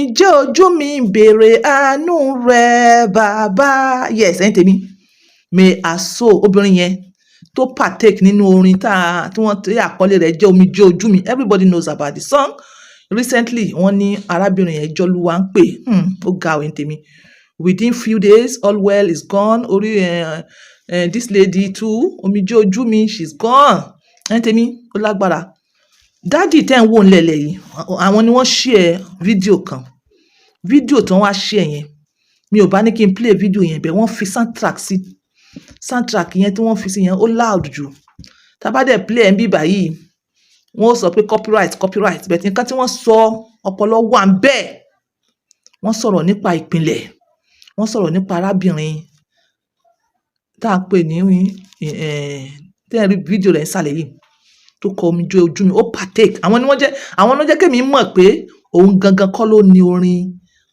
Ǹjẹ́ ojú mi ń béèrè àánú rẹ bàbá? Yes, ẹ̀yin tèmi. May her soul, obìnrin yẹn tó partake nínú orin tí wọ́n tí àkọlé rẹ̀ jẹ́ omijé ojú mi. Everybody knows about the song. Recently, wọ́n ní arábìnrin yẹn Jolúwa ń pè. Ó ga o ẹ̀yin tèmi. Within few days, all well is gone. This lady too, omijé ojú mi, she's gone. Ẹ̀yin tèmi, ó lágbára. Dádì tẹ́ ń wò ńlẹ̀lẹ̀ yìí, àwọn ni wọ́n share fídíò kan. Fídíò tí wọ́n wá share yẹn, mi ò bá ní kí n play fídíò yẹn bẹ́ẹ̀ wọ́n fi soundtrack sí. Soundtrack yẹn tí wọ́n fi sí yẹn ó loud jù. Tá bá dẹ̀ play ẹ̀ ń bí báyìí, wọ́n sọ pé copyright. But nǹkan tí wọ́n sọ ọpọlọ wà ń bẹ́ẹ̀. Wọ́n sọ̀rọ̀ nípa ìpìlẹ̀. Wọ́n sọ̀rọ̀ nípa arábìnrin tá à ń pè ní tẹ́ ẹ rí fídíò rẹ̀ ńsàlẹ̀ yìí tó kọ omijé ojú mi. Ó partake. Àwọn ló jẹ́ kémi mọ̀ pé òun gangan kọ́ ló ní orin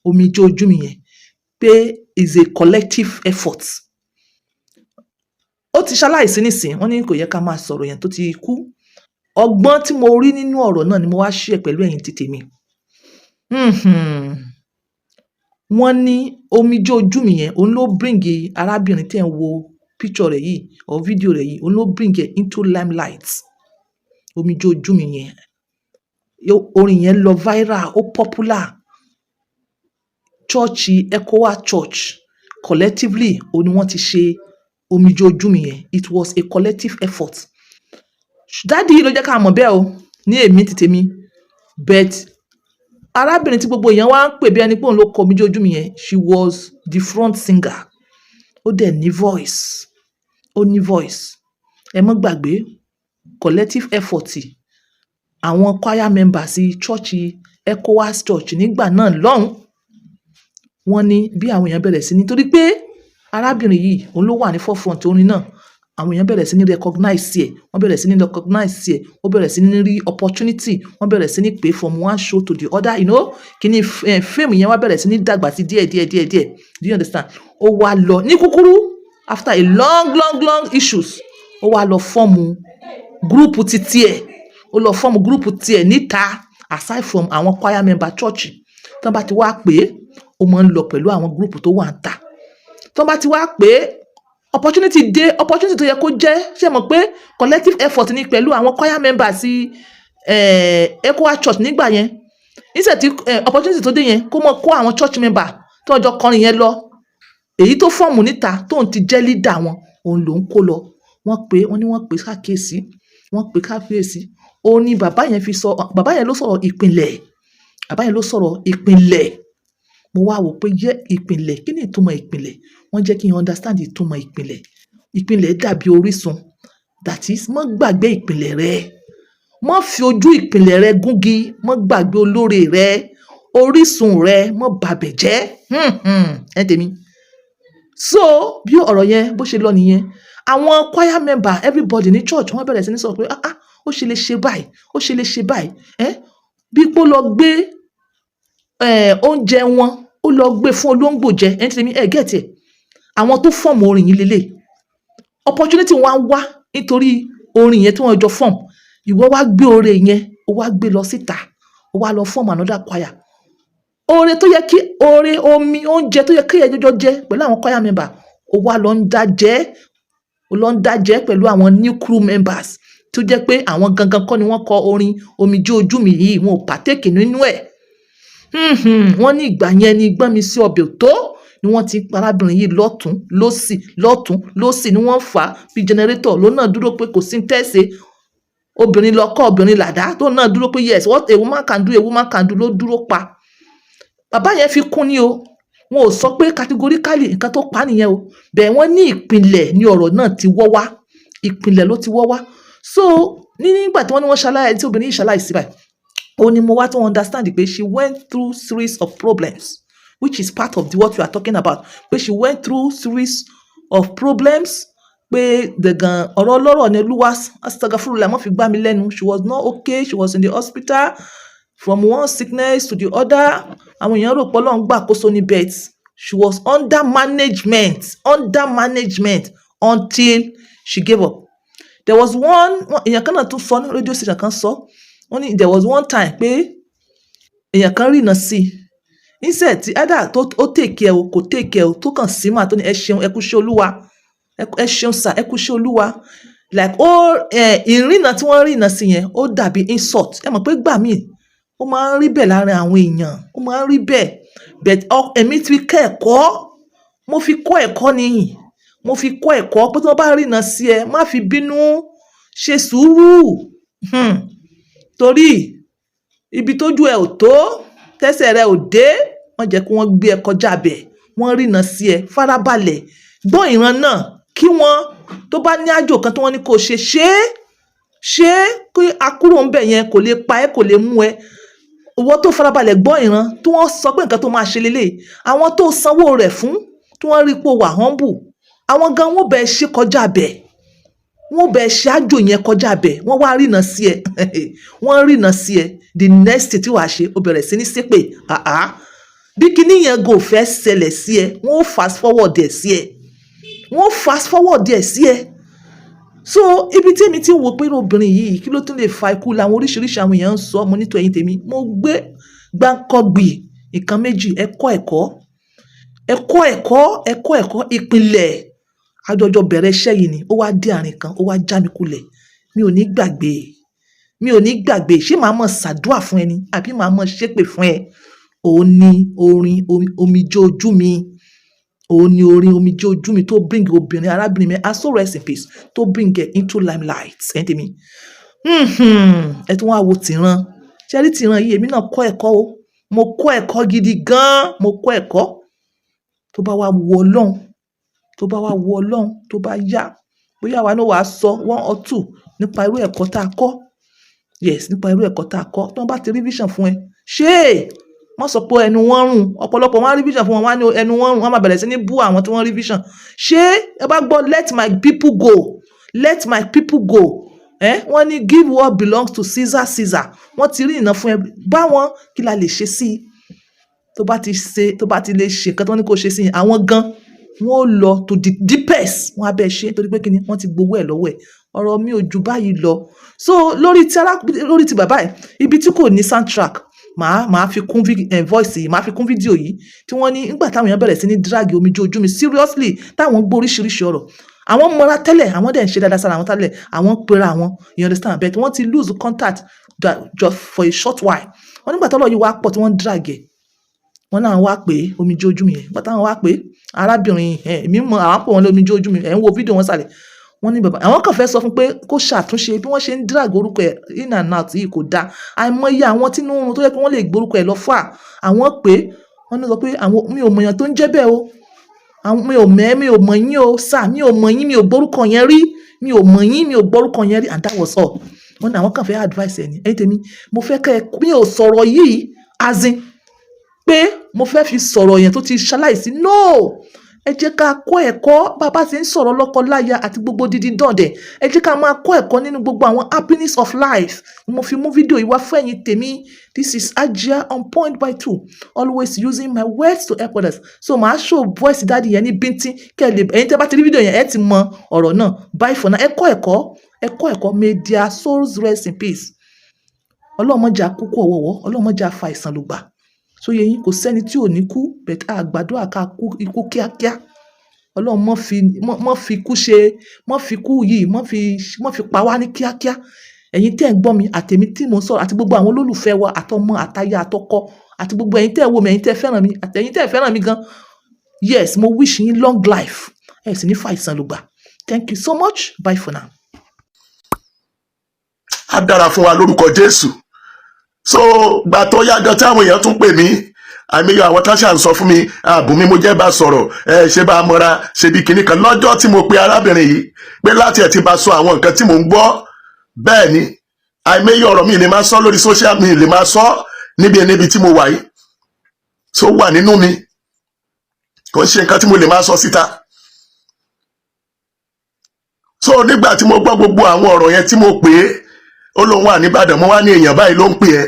omijé ojú mi yẹn. Pé is a collective effort. Ó ti ṣaláìsí nísìnyí. Wọ́n ní kò yẹ ká máa sọ̀rọ̀ yẹn tó ti kú. Ọgbọ́n tí mo rí nínú ọ̀rọ̀ náà ni mo wá share pẹ̀lú ẹ̀yin ti tèmi. Wọ́n ní omijé ojú mi yẹn, òun ló bring arábìnrin tẹ́ ń wo picture rẹ̀ yìí or fídíò rẹ̀ yìí, òun ló bring her into limelight. Omijé ojú mi yẹn. Orin yẹn lọ viral, ó popular. Church ECWA Church collectively òun ni wọ́n ti ṣe omijé ojú mi yẹn. It was a collective effort. Dádì yìí ló jẹ́ ká mọ̀ bẹ́ẹ̀ o ní èmi ti tèmi. But arábìnrin tí gbogbo èèyàn wá ń pè bí ẹni pé òun ló kọ omijé ojú mi yẹn, she was the front singer. Ó dẹ̀ ní voice. Ó ní voice. Ẹ mọ́ gbàgbé collective effort àwọn choir members church ECWA Church nígbà náà lọ́hùn. Wọ́n ní bí àwọn èèyàn bẹ̀rẹ̀ sí ní torí pé arábìnrin yìí òun ló wà ní forefront orin náà. Àwọn èèyàn bẹ̀rẹ̀ sí ní recognize ẹ̀. Wọ́n bẹ̀rẹ̀ sí ní recognize ẹ̀. Ó bẹ̀rẹ̀ sí ní rí opportunity. Wọ́n bẹ̀rẹ̀ sí ní pay from one show to the other. Kíni fame yẹn wá bẹ̀rẹ̀ sí ní dàgbà sí díẹ̀. Do you understand? Ó wá lọ ní kúkúrú after a long issues. Ó wá lọ fọ́ọ̀mù group títí ẹ̀. Ó lọ fọ́ọ̀mù group tiẹ̀ níta aside from àwọn choir member church. Tí wọ́n bá ti wá pé ó máa ń lọ pẹ̀lú àwọn group tó wà níta. Tí wọ́n bá ti wá pé opportunity tó yẹ kó jẹ́ ṣé mọ̀ pé collective effort ni pẹ̀lú àwọn choir members ECWA Church nígbà yẹn. Instead tí opportunity tó dé yẹn kó mọ̀ kó àwọn church member tó ọjọ́ kọrin yẹn lọ. Èyí tó fọ́ọ̀mù níta tóun ti jẹ́ leader wọn òun ló ń kó lọ. Wọ́n pè kákíyèsí. Ó ní bàbá yẹn ló sọ̀rọ̀ ìpìlẹ̀. Mo wá wò pé ìpìlẹ̀, kí ni ìtumọ̀ ìpìlẹ̀? Wọ́n jẹ́ kí n understand ìtumọ̀ ìpìlẹ̀. Ìpìlẹ̀ dàbí orísun. That is, má gbàgbé ìpìlẹ̀ rẹ. Má fi ojú ìpìlẹ̀ rẹ gúngi. Má gbàgbé olóore rẹ. Orísun rẹ má bàbẹ̀ jẹ́. Ẹ tèmi. So bí ọ̀rọ̀ yẹn bó ṣe lọ nìyẹn. Àwọn choir member everybody ní church wọ́n bẹ̀rẹ̀ sí ní sọ pé ó ṣe lè ṣe báyìí. Bí pé ó lọ gbé oúnjẹ wọn ó lọ gbé fún olóńgbò jẹ. Ẹ tèmi get ẹ̀. Àwọn tó fọ́ọ̀mù orin yìí lélẹ̀. Opportunity wá nítorí orin yẹn tí wọ́n jọ fọ́ọ̀mù. Ìwọ wá gbé oore yẹn ó wá gbé lọ síta. Ó wá lọ fọ́ọ̀mù another choir. Oore omi oúnjẹ tó yẹ kí ẹ jọjọ jẹ pẹ̀lú àwọn choir member ó wá lọ ń dájẹ́ pẹ̀lú àwọn new crew members tó jẹ́ pé àwọn gangan kọ́ ni wọ́n kọ orin omijé ojú mi yìí. Wọn ò partake nínú ẹ̀. Wọ́n ní ìgbà yẹn ni gbọ́n mi sí ọbẹ̀ tó ni wọ́n ti arábìnrin yìí lọ́tún lósì ni wọ́n fà á bí generator ló náà dúró pé kò sí tẹ́sí. Obìnrin lọ kọ́ obìnrin làdá tó náà dúró pé yes what a woman can do ló dúró pa. Bàbá yẹn fi kún ni o. Wọn ò sọ pé categorically nǹkan tó pa nìyẹn o. Bẹ́ẹ̀ wọ́n ní ìpìlẹ̀ ni ọ̀rọ̀ náà ti wọ́ wá. Ìpìlẹ̀ ló ti wọ́ wá. So nígbà tí wọ́n ṣaláìsí tí obìnrin yìí ṣaláìsí báyìí. Ó ní mo wá tó understand pé she went through series of problems which is part of what we are talking about. Pé she went through series of problems. Pé dẹ̀gàn ọ̀rọ̀ ọlọ́rọ̀ ni Olúwa astagfirullah má fi gbá mi lẹ́nu. She was not okay. She was in the hospital. From one sickness to the other. Àwọn èèyàn rò pé Ọlọ́run gbàkóso ní bed. She was under management until she gave up. There was èèyàn kan náà tún sọ ní radio station kan sọ. Only there was one time pé èèyàn kan rìnà sí instead tí either tó ó take care o kò take care o tó kàn sí mà tó ní ẹ ṣeun ẹ kú iṣẹ́ olúwa ẹ ṣeun sà ẹ kú iṣẹ́ olúwa like ó ìrìnà tí wọ́n rìnà sí yẹn ó dàbí insult ẹ mọ̀ pé gbà míì ó máa ń rí bẹ́ẹ̀ láàrin àwọn èèyàn ó máa ń rí bẹ́ẹ̀ but èmi ti kọ́ ẹ̀kọ́ mo fi kọ́ ẹ̀kọ́ nìyí mo fi kọ́ ẹ̀kọ́ pé tí wọ́n bá rìnà sí ẹ má fi bínú ṣe sùúrù torí ibi tójú ẹ ò tó tẹ́sẹ̀ rẹ ò dé wọ́n jẹ́ kí wọ́n gbé ẹ kọjá bẹ̀ wọ́n rìnà sí ẹ farabalẹ̀ gbọ́ ìran náà kí wọ́n tó bá ní àjò kan tí wọ́n ní kó ṣe ṣe kí akúrò ń bẹ̀ yẹn kò lè pa ẹ́ kò lè mú ẹ ìwọ tó farabalẹ̀ gbọ́ ìran tí wọ́n sọ pé nǹkan tó máa ṣe lélẹ̀ àwọn tó sanwó rẹ̀ fún tí wọ́n rí pé wà humble àwọn gan wọ́n bẹ̀ ṣe kọjá bẹ̀ wọ́n bẹ̀ ṣe àjò yẹn kọjá bẹ̀ wọ́n wá rìnà sí ẹ wọ́n rìnà sí ẹ the next tí wàá ṣe o bẹ̀rẹ̀ sí ní ṣépè bí kinní yẹn gò fẹ́ ṣẹlẹ̀ sí ẹ wọ́n fast forward ẹ̀ sí ẹ wọ́n fast forward ẹ̀ sí ẹ so ibi tí èmi ti ń wo pé obìnrin yìí kí ló tún lè fa ikú làwọn oríṣiríṣi àwọn èèyàn ń sọ mo nítorí ẹ̀yin tèmi mo gbé gbáǹkọ́gbì nǹkan méjì ẹ̀kọ́ ìpìlẹ̀ àjọjọ bẹ̀rẹ̀ iṣẹ́ yìí ni ó wá dé àárín kan ó wá já mi kulẹ̀ mi ò ní gbàgbé ṣé màá mọ̀ ṣàdúà fún ẹni àbí màá mọ̀ ṣépè fún ẹ òun ni orin omijé ojú mi òun ni orin omijé ojú mi tó bring obìnrin arábìnrin mi aso rest in peace tó bring her into limelight ẹ̀yin tèmi ẹ tún wá wo tìran ṣe rí tìran yìí èmi náà kọ́ ẹ̀kọ́ o mo kọ́ ẹ̀kọ́ gidi gan-an mo kọ́ ẹ̀kọ́ tó bá wá wo ọlọ́run tó bá yá bóyá àwa náà wàá sọ 1 or 2 nípa irú ẹ̀kọ́ tá a kọ́ yes nípa irú ẹ̀kọ́ tá a kọ́ tí wọ́n bá ti rí vision fún ẹ ṣé wọ́n sọ pé ẹnu wọn rùn ọ̀pọ̀lọpọ̀ wọn á rí vision fún wọn wọ́n á ní ẹnu wọn rùn wọ́n máa bẹ̀rẹ̀ sí ní bú àwọn tí wọ́n rí vision ṣé ẹ bá gbọ́ let my people go wọ́n ní give what belongs to Caesar wọ́n ti rí ìná fún ẹ báwọn kí la lè ṣe sí i tó bá ti lè ṣe nǹkan tó ní kó ṣe sí i àwọn gan wọ́n lọ to the deepest wọ́n á bẹ̀ ṣe torí pé kíni wọ́n ti gbowó ẹ̀ lọ́wọ́ ẹ̀ ọ̀rọ̀ mi ò jù báyìí lọ so lórí ti bàbá ẹ̀ ibi tí kò ní soundtrack màá fi kún voice yìí màá fi kún fídíò yìí tí wọ́n ní nígbà táwọn èèyàn bẹ̀rẹ̀ sí ní drag omijé ojú mi seriously táwọn gbọ́ oríṣiríṣi ọ̀rọ̀ àwọn mọ́ra tẹ́lẹ̀ àwọn dẹ̀ ń ṣe dáadáa sára àwọn tẹ́lẹ̀ àwọn pera àwọn you understand but wọ́n ti lose contact just for a short while wọ́n nígbà tọ́lọ̀ yìí wá pọ̀ tí wọ́n drag ẹ̀ wọ́n náà wá pé omijé ojú mi yẹn nígbà táwọn wá pé arábìnrin èmi mọ àwọn pọ̀ wọn lé omijé ojú mi ẹ̀ ń wo fídíò wọn sàlẹ̀ wọ́n ní bàbá àwọn kan fẹ́ sọ fún pé kó ṣàtúnṣe bí wọ́n ṣe ń drag orúkọ ẹ̀ in and out yìí kò dáa àìmọye àwọn tí inú oorun tó yẹ kí wọ́n lè gbórúkọ ẹ̀ lọ fà àwọn pé wọ́n ní sọ pé àwọn mi ò mọ̀yàn tó ń jẹ́ bẹ́ẹ̀ o mi ò mọ̀ yín o sà mi ò mọ̀ yín mi ò gbórúkọ yẹn rí mi ò mọ̀ yín mi ò gbórúkọ yẹn rí and that was all wọ́n ní àwọn kan fẹ́ advice ẹ̀ ní ẹ̀yin tèmi mo fẹ́ kẹ́ ẹ mi ò sọ̀rọ̀ yìí as in pé mo fẹ́ fi sọ̀rọ̀ yẹn tó ti ṣaláìsí no ẹ jẹ́ ká kọ́ ẹ̀kọ́ bàbá ti ń sọ̀rọ̀ lọ́kọ-láya àti gbogbo dídí dọ̀dẹ̀ ẹ jẹ́ ká máa kọ́ ẹ̀kọ́ nínú gbogbo àwọn happiness of life mo fi mú fídíò yìí wá fún ẹ̀yin tèmi this is Ajia on point by 2 always using my words to help others so màá show voice dáàdi yẹn ní bíntín kẹ́ ẹ lè ẹ̀yin tẹ́ bá ti rí fídíò yẹn ẹ ti mọ ọ̀rọ̀ náà bye for now ẹ kọ́ ẹ̀kọ́ may their souls rest in peace ọlọ́mọjà kúkú ọ̀wọ̀wọ́ ọlọ́mọjà fa ìsàn lùgbà so yẹyin kò sẹ́ni tí ò ní kú bẹ̀tẹ̀ àgbàdo àká ikú kíákíá ọlọ́run mọ́ fi kú ṣe mọ́ fi kú yìí mọ́ fi pa wá ní kíákíá ẹ̀yin tẹ́ ń gbọ́ mi àtẹ̀mí tí mò ń sọ̀rọ̀ àti gbogbo àwọn olólùfẹ́ wa àtọmọ àtaya àtọkọ àti gbogbo ẹ̀yin tẹ́ wò mí ẹ̀yin tẹ́ fẹ́ràn mi àtẹ̀yin tẹ́ fẹ́ràn mi gan yes mo wish yín long life ẹ̀ sì ní fa ìsàn lùgbà thank you so much bye for now. á dára fún wa lórúkọ Jésù so gbà tó yá gan táwọn èèyàn tún pè mí àmìyàn àwọn táṣà ń sọ fún mi àbùnmi mo jẹ́ bá sọ̀rọ̀ ṣé bá mọ́ra ṣe bí kinní kan lọ́jọ́ tí mo pe arábìnrin yìí pé láti ẹ̀ ti bá sọ àwọn nǹkan tí mò ń gbọ́ bẹ́ẹ̀ ni àìmọye ọ̀rọ̀ mi lè máa sọ lórí social media lè máa sọ níbi tí mo wà yìí so wà nínú mi kò ń ṣe nǹkan tí mo lè máa sọ síta so nígbà tí mo gbọ́ gbogbo àwọn ọ̀rọ̀ yẹn tí mo pè é ó lóun wà níbàdàn mo wá ní èèyàn báyìí ló ń pè ẹ́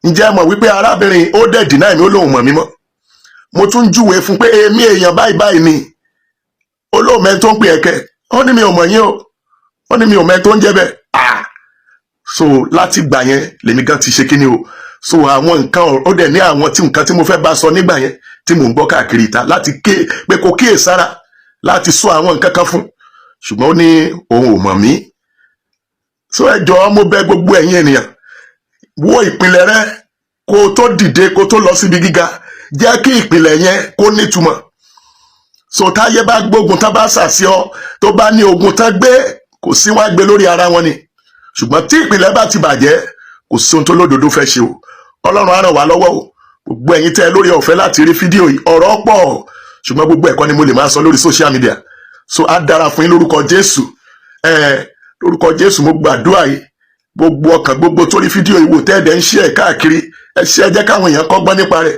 ǹjẹ́ mọ̀ wípé arábìnrin ó dẹ̀ dínà mi ó lóun mọ̀ mí mọ́ mo tún júwe fún pé èmi èèyàn báyìí ni ó lóun mẹ́ tó ń pè ẹ̀kẹ́ ó ní mi ò mọ̀ yín o ó ní mi ò mẹ́ tó ń jẹ́ bẹ́ẹ̀ so láti gbà yẹn lèmi gan ti ṣe kíni o so àwọn nǹkan ó dẹ̀ ní àwọn nǹkan tí mo fẹ́ bá sọ nígbà yẹn tí mò ń gbọ́ káàkiri ìta láti pé kó kíyèsára láti sọ àwọn nǹkan kan fún, ṣùgbọ́n ó ní òun ò mọ̀ mí. so ẹ jọ̀ọ́ mo bẹ̀ gbogbo ẹ̀yin ènìyàn, wo ìpìlẹ̀ rẹ kó tó dìde, kó tó lọ síbi gíga, jẹ́ kí ìpìlẹ̀ yẹn kó nítumọ̀. so táyé bá gbógun tán bá sàsí ọ, tó bá ní ogun tán gbé, kò sí wá gbé lórí ara wọn ni, ṣùgbọ́n tí ìpìlẹ̀ bá ti bàjẹ́, kò sí ohun tó lódodo fẹ́ ṣe o. Ọlọ́run á ràn wá lọ́wọ́ o. Gbogbo ẹ̀yin tẹ́ lórí ọ̀fẹ́ láti rí fídíò yìí, ọ̀rọ̀ pọ̀, ṣùgbọ́n gbogbo ẹ̀kọ́ ni mo lè máa sọ lórí social media. so á dára fún yín lórúkọ Jésù. Lórúkọ Jésù mo gbàdúrà yìí, gbogbo ọkàn gbogbo tó rí fídíò yìí wò tẹ́ẹ̀dẹ̀ ń ṣe ẹ̀ káàkiri, ẹ ṣe ẹ jẹ́ káwọn èèyàn kọ́gbọ́n nípa rẹ̀,